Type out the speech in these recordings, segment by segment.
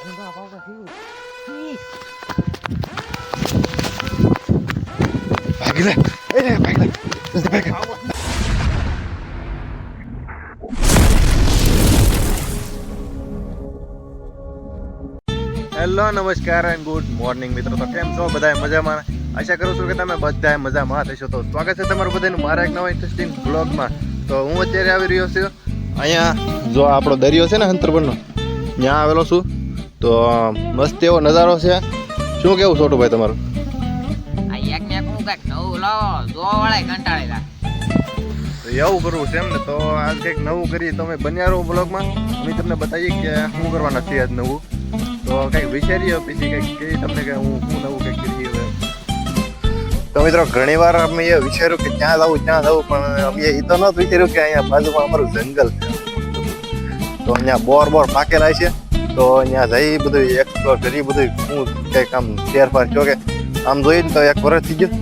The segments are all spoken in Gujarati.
ભાગી લે ભાગી લે જલ્દી ભાગ. હેલો નમસ્કાર એન્ડ ગુડ મોર્નિંગ મિત્રો. તો કેમ છો બધા મજામાં? આશા કરું છું કે તમે બધા મજામાં થશો. તો સ્વાગત છે તમારું બધાનું મારા એક નવા ઇન્ટરેસ્ટિંગ બ્લોગમાં. તો હું અત્યારે આવી રહ્યો છું અહીંયા, જો આપણો દરિયો છે ને હંતરબરનો, ત્યાં આવેલો છું. તો મસ્ત એવો નજારો છે. શું કેવું છોટું ભાઈ તમારું? તો એવું કરવું છે એમ ને. તો આજ કંઈક નવું કરીએ. તમે બન્યા રહો બ્લોગમાં. અમે તમને બતાવીએ કે શું કરવાના છીએ આજ નવું. તો કંઈક વિચારીએ પછી કંઈક કહીએ તમને કે હું નવું કંઈક કરીએ. તો મિત્રો ઘણી વાર અમે એ વિચાર્યું કે ત્યાં જવું પણ અમે એ તો નહોતું વિચાર્યું કે અહીંયા બાજુમાં અમારું જંગલ છે. તો અહીંયા બોર પાકેલા છે. તો અહીંયા જઈ બધું એક્સપ્લોર કરી, બધું હું કંઈક આમ ફેરફાર છો કે આમ જોઈને તો એક વર્ષ થઈ ગયું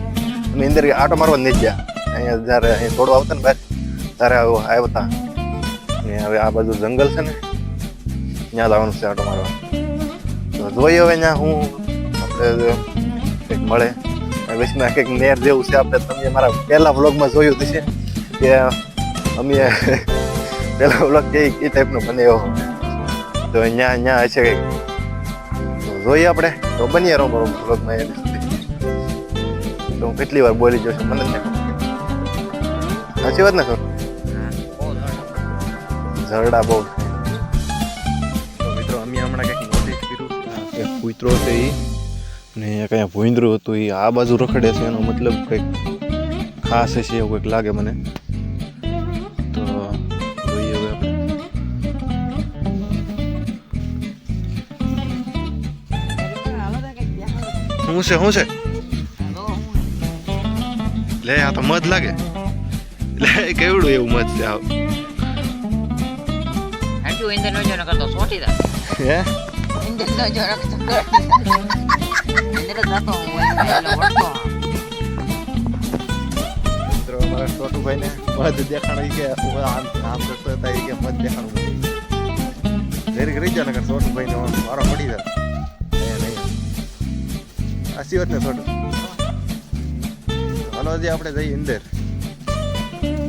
અમે અંદર આટો મારવા નહીં ગયા. અહીંયા જ્યારે અહીં થોડું આવતા ને બહાર ત્યારે આવ્યા હતા. ને હવે આ બાજુ જંગલ છે ને, ત્યાં જવાનું છે આટો મારવા. તો જોઈએ હવે ત્યાં હું આપણે કંઈક મળે. વચમાં કંઈક નેર જેવું છે. આપણે તમે મારા પહેલા વ્લોગમાં જોયું હશે કે અમે પહેલા વ્લોગ એ ટાઈપનો બન્યો. તો અહીંયા હશે કંઈક. તો જોઈએ આપણે. તો બનીએ રહો મારો વ્લોગમાં. એને તો હું કેટલી વાર બોલી જઉં છું મને જ નહીં. સાચી વાત ને સર? ઝરડા બહુ. તો મિત્રો અમે હમણાં કંઈક નોટિસ કર્યું કે કૂતરો છે એ ને કંઈ ભૂંદરું હતું એ આ બાજુ રખડે છે. એનો મતલબ કંઈક ખાસ હશે એવું કંઈક લાગે મને. તો જોઈએ હવે આપણે. શું છે લે? આ તો મધ લાગે. લે કેવડું એવું મધ છે? આવ હે અમારા છોટુભાઈ ને મધ દેખાણું કે આમ કરતો હતા કે મધ દેખાણું ઘરે રહી જાય ને છોટુભાઈ ને મારો પડી જાય. નહીં આસી વાત ને છોટું. હાલો હજી આપણે જઈએ અંદર.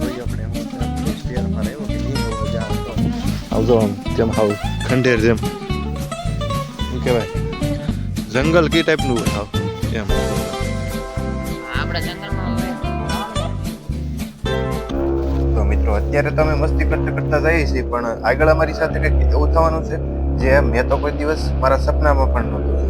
જોઈએ આપણે ફેરફાર આવ્યો કે નહીં મજા આવતો. આવજો આમ જેમ હાવ ખંડેર જેમ શું કહેવાય જંગલ કી ટાઈપનું હાવ એમ. તો મિત્રો અત્યારે તો અમે મસ્તી કરતા જઈએ છીએ, પણ આગળ અમારી સાથે કંઈક એવું થવાનું છે જે મેં તો કોઈ દિવસ મારા સપનામાં પણ નહોતું જોયું.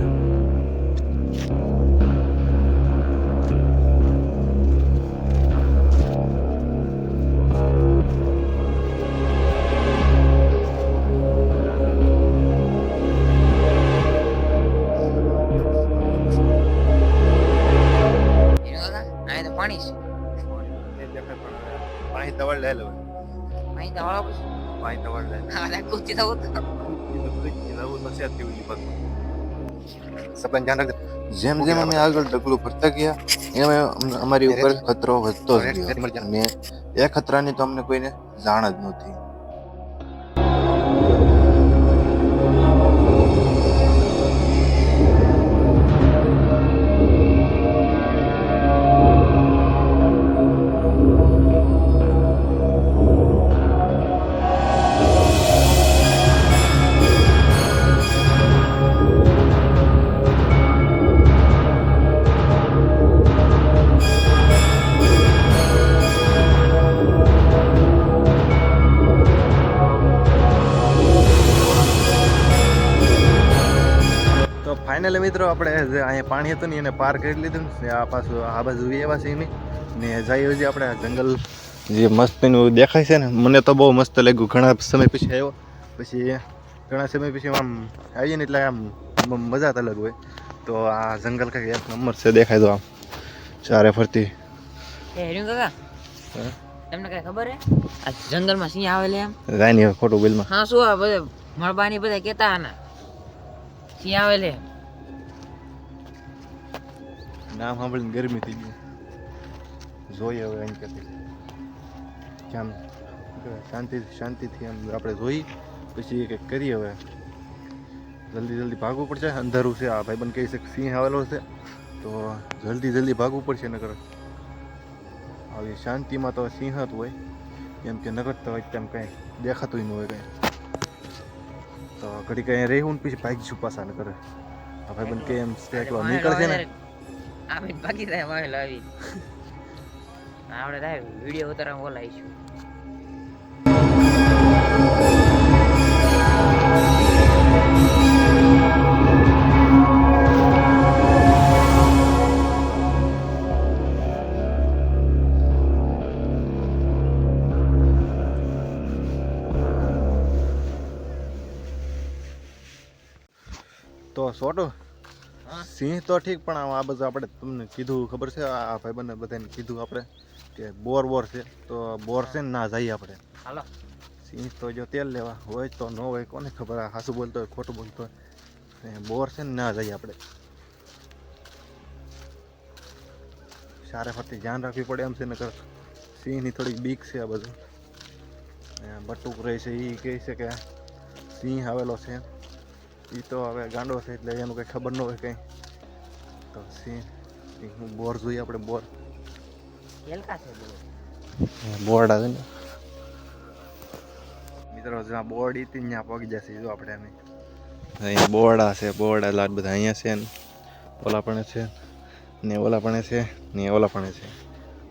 પાણી તવળ લે લો. પાણી તવળ લે. સપન ધ્યાન રાખજો. જેમ અમે આગળ ડગલું ભરતા ગયા એમ અમારી ઉપર ખતરો વધતો જ ગયો. અને એ ખતરાની તો અમને કોઈને જાણ જ નહોતી. ફાઇનલી મિત્રો આપણે જે અહીંયા પાણી હતું ને એને પાર કરી લીધું ને આ પાછું આ બાજુ એવા છે નહીં ને જઈએ હજી આપણે જંગલ જે મસ્તનું દેખાય છે ને. મને તો બહુ મસ્ત લાગ્યું. ઘણા સમય પછી આવ્યો, પછી ઘણા સમય પછી આમ આવીએ ને એટલે આમ મજા જ અલગ હોય. તો આ જંગલ કંઈક એક નંબર છે. દેખાય તો આમ ચારે ફરતી. તમને કઈ ખબર હે આ જંગલમાં સિંહ આવેલા એમ? જાય નહીં ખોટું બિલમાં. હા શું આ બધા મળબાની બધા કહેતા આના સિંહ આવેલે. નામ સાંભળીને ગરમી થઈ ગઈ. જોઈએ હવે અહીં કે કેમ શાંતિથી આમ આપણે જોઈ પછી કંઈક કરીએ. હવે જલ્દી ભાગવું પડશે. અંધારું છે, આ ભાઈબંધ કહે છે કે સિંહ આવેલો છે, તો જલ્દી ભાગવું પડશે. નકર આવી શાંતિમાં તો સિંહ જ હોય, કેમ કે નગર તો એકદમ કંઈ દેખાતું ન હોય કંઈ. તો ઘડી કંઈ રહેવું ને પછી ભાગીશું પાછા. નકર આ ભાઈબંધ કે એમ છે એકલો નીકળશે ને આમે બાકી થાય મારે લાવી આપણે થાય વિડીયો ઉતારવા બોલાવીશું. તો સોટો હા સિંહ તો ઠીક, પણ આ બધું આપણે તમને કીધું ખબર છે, આ ભાઈબંધને બધાને કીધું આપણે કે બોર છે, તો બોર છે ને ના જઈએ આપણે. હાલો સિંહ તો જો તેલ લેવા હોય તો ન હોય, કોને ખબર આ સાસુ બોલતો હોય ખોટું બોલતો હોય. બોર છે ને ના જઈએ આપણે. સારે ફરતી ધ્યાન રાખવી પડે એમ છે. નકર સિંહની થોડીક બીક છે આ બધું. બટુક રહે છે, એ કહે છે કે સિંહ આવેલો છે. એ તો હવે ગાંડો છે એટલે એનું કંઈ ખબર ન હોય કંઈ. તો સિંહ બોર જોઈએ આપણે. બોર એલકા છે બોર્ડ આવે ને મિત્રો, જ્યાં બોર્ડ હતી ત્યાં પગી જશે. જો આપણે અમે અહીંયા બોરડા છે, બોરડા લાટ બધા અહીંયા છે ને ઓલા પણ છે ને ઓલા પણ છે ને ઓલા પણ છે.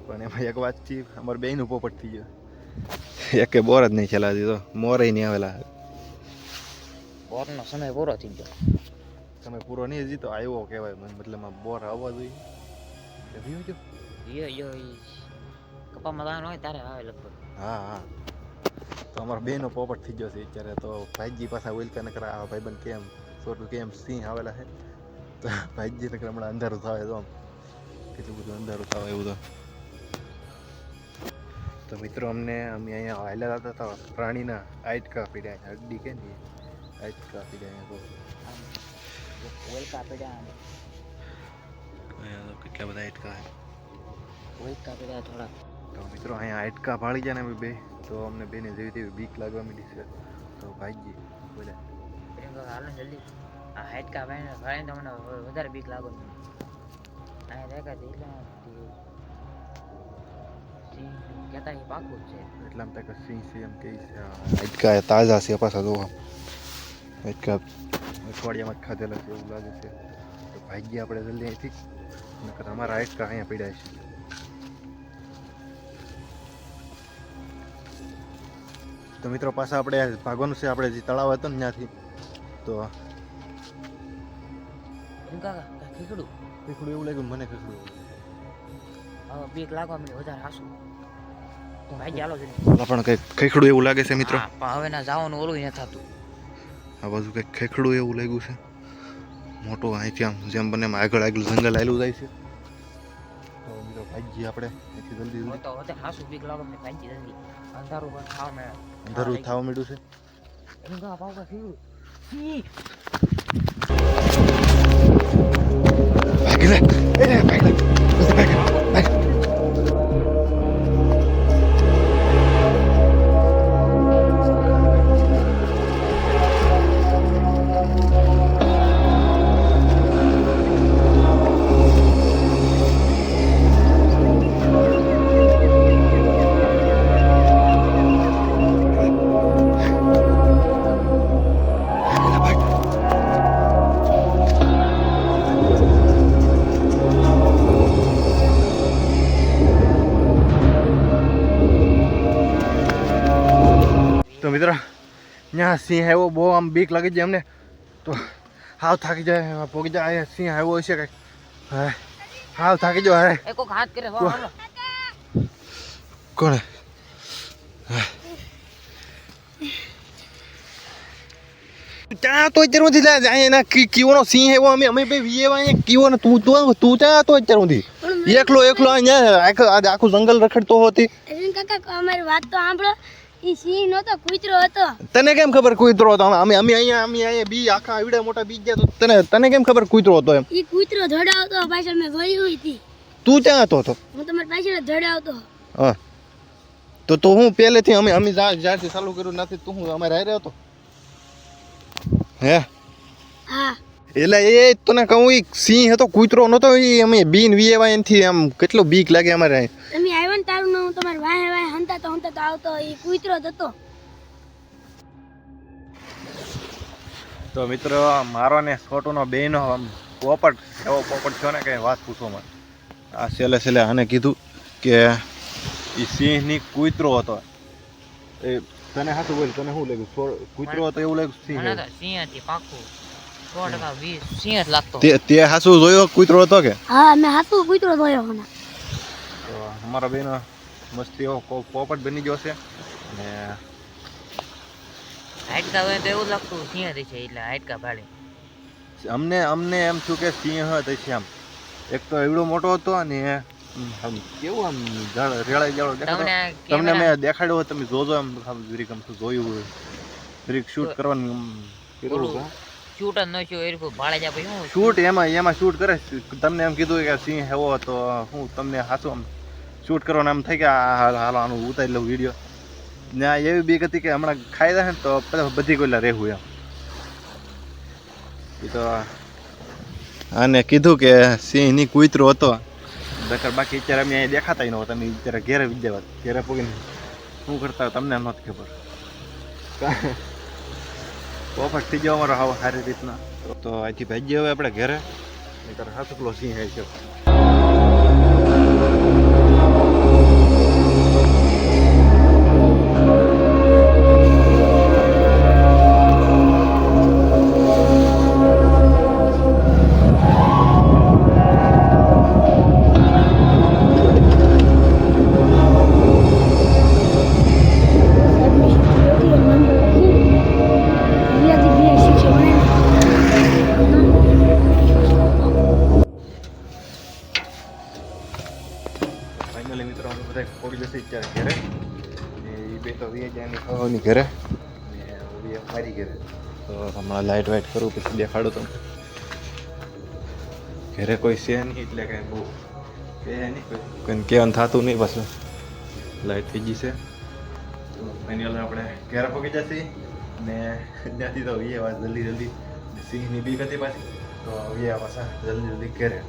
પણ એમાં એક વાત છે, અમારે બેયનું પોપટ થઈ ગયો. એકે બોર જ નહીં ચલાવી દીધો, મોરે નહીં આવેલા. બોરનો સમય પૂરો થઈ ગયો. તમે પૂરો નહીં હજી તો આવ્યો કહેવાય. મતલબ બોર આવવા જોઈએ. યો કપામાં દાન હોય તારે આવે લગભગ. હા તો અમારો બેનો પોપટ થઈ ગયો છે અત્યારે. તો ભાઈજી પાછા ઓલકા નકર આ ભાઈબંધ કેમ છોટું કેમ સિંહ આવેલા છે, તો ભાઈજી નકર હમણાં અંધારું થાય. તો આમ કેટલું બધું અંધારું થાય એવું. તો મિત્રો અમે અહીંયા હાલ્યા હતા તો પ્રાણીના આઈટકા પીડ્યા. હડ્ડી કે ને આઈટકા પીડ્યા. તો ઓલકા પડ્યા કેટલા બધા આઈટકા ઓલકા પડ્યા થોડા. તો મિત્રો અહીંયા આઈટકા ભાળી ગયા ને અમે બે, તો અમને બેને જેવી તેવી બીક લાગવા માંડી છે. તો ભાઈજી બોલ્યા હાલો જલ્દી આ હાઈટકા ભાઈને તો મને વધારે બીક લાગો. અહીંયા દેખાય છે એટલે કહેતા એ પાકું જ છે. એટલામાં તક સિંહ છે એમ કહે છે. આઈટકા તાજા છે પાછા. જો આઈટકા અઠવાડિયામાં જ ખાધેલા છે એવું લાગે છે. તો ભાગ્ય આપણે જલ્દી અહીંથી, નકર અમારા આઈટકા અહીંયા પીડાય છે. તો મિત્રો પાછા આપણે ભાગવાનું છે. આપણે જે તળાવ હતો ને ત્યાંથી. તો ખીકડું એવું લાગ્યું મને. ખીખડું હવે બીક લાગવા મને વધારે હાસું. ભાઈ ચાલો છે પણ કંઈક ખીખડું એવું લાગે છે મિત્રો. પણ હવે ના જવાનું ઓલું ન થતું. આ બાજુ કંઈક ખેખડું એવું લાગ્યું છે મોટું. અહીંથી આમ જેમ બને એમ આગળ જંગલ આવેલું જાય છે. તો મિત્રો ભાગીએ આપણે અહીંથી જલ્દી. તો હવે હાસું બીક લાગે મને ભાઈ જલ્દી. અંધારું પણ ખાવા મળે. અંધારું થવા માંડ્યું છે. એનું કા પાવકા ખીકડું ભાગી લે. ભાગી લે. તો મિત્ર ત્યાં સિંહ આવ્યો. બહુ આમ બીક લાગી જાય અમને. તો હાવ થાકી જાય. પોગી જાય સિંહ આવ્યો હશે કંઈક. હાવ થાકી જાય. એ કોક હાથ કરે વાહ હાલો. કોણ ત્યાં તો અત્યાર સુધી અહીંયા કીઓનો સિંહ આવ્યો. અમે બે વીએવા અહીંયા કીઓ ને તું ત્યાં તો અત્યાર સુધી એકલો અહીંયા આખું જંગલ રખડતો હતી. કાકા અમારી વાત તો સાંભળો. ઈ સિંહ નતો, કૂતરો હતો. તને કેમ ખબર કૂતરો હતો? અમે અહીંયા બી આખા આવડા મોટા બી ગયા. તો તને કેમ ખબર કૂતરો હતો એમ? ઈ કૂતરો ધડાવતો પાછળ મેં ગળી હોઈ હતી. તું ત્યાં હતો તો? હું તમારી પાછળ ધડાવતો. હા તો હું પહેલેથી અમે જ્યારથી ચાલુ કર્યું નથી તું હું અમારે હારે હતો હે? હા એટલે એ તને કહું ઈ સિંહ હતો કૂતરો નતો એ અમે બીન વીએવા એનથી આમ કેટલો બીક લાગે અમારે અહીં. તમે આવ્યા ને તારું હું તમારે વાહે વાહે હંતા તો આવતો એ કૂતરો જ હતો. તો મિત્રો મારો ને છોટુનો બેયનો આમ પોપટ એવો પોપટ થયો ને કે વાત પૂછો માં. આ છેલ્લે આને કીધું કે એ સિંહની કૂતરો હતો. એ તને હાથું બોલ તને શું લાગ્યું કૂતરો હતો એવું લાગ્યું સિંહ મને તો સિંહ હતી પાક્કું 100% સિંહ જ લાગતો. તે હાસુ જોયો કૂતરો હતો કે? હા મેં હાથું કૂતરો જોયો મને. તો અમારા બેનો મસ્તી એવો પોપટ બની ગયો છે ને હાડકા હોય તો એવું લાગતું સિંહ જ છે એટલે હાડકા ભાડે. અમને એમ થયું કે સિંહ હતો છે આમ. એક તો એવડો મોટો હતો અને આમ કેવું આમ રેળાઈ જાળો દેખાતો. તમને મેં દેખાડ્યો હોય તમે જોજો આમ જરીક આમ જોયું હોય જરીક શૂટ કરવાનું આમ કર્યું હોય. શૂટ જ ન થયું એ રીતે ભાડે જા પછી હું શૂટ એમાં શૂટ કરે તમને એમ કીધું કે સિંહ એવો હતો હું તમને હાચું આમ શૂટ કરવાનું આમ થઈ કે હાલો આનું ઉતારી લઉં વિડીયો. ને એવી બીક હતી કે હમણાં ખાઈ જાય ને તો બધી કોઈલા રહેવું એમ. એ તો આને કીધું કે સિંહની કૂતરો હતો બાકી અત્યારે અમે અહીં દેખાતા ન તમે અત્યારે ઘેરે વિદ્યાવા ઘેરે પોગીને શું કરતા તમને નથી ખબર. પોપટ થઈ ગયો અમારો હાવ સારી રીતના. તો અહીંથી ભાગીએ હવે આપણે ઘેરે નહીંતર હાથુકલો સિંહ છે. ફાઇનલી મિત્રો અમે બધા પહોંચી જશે અત્યારે ઘરે ને એ બે તો વ્યાજાની ખાવાની ઘરે ને ઓલી મારી ઘરે. તો હમણાં લાઇટ વાઇટ કરું પછી દેખાડો તમને. ઘરે કોઈ છે નહીં એટલે કાંઈ બહુ છે નહીં કોઈને કહેવાનું થતું નહીં પાછું લાઇટ થઈ ગઈ છે. તો ફાઇનલ આપણે ઘરે પહોંચી જશે ને ત્યાંથી તો એ વાત જલ્દી સિંહની બીક હતી પાછી તો એ પાછા જલ્દી ઘરે.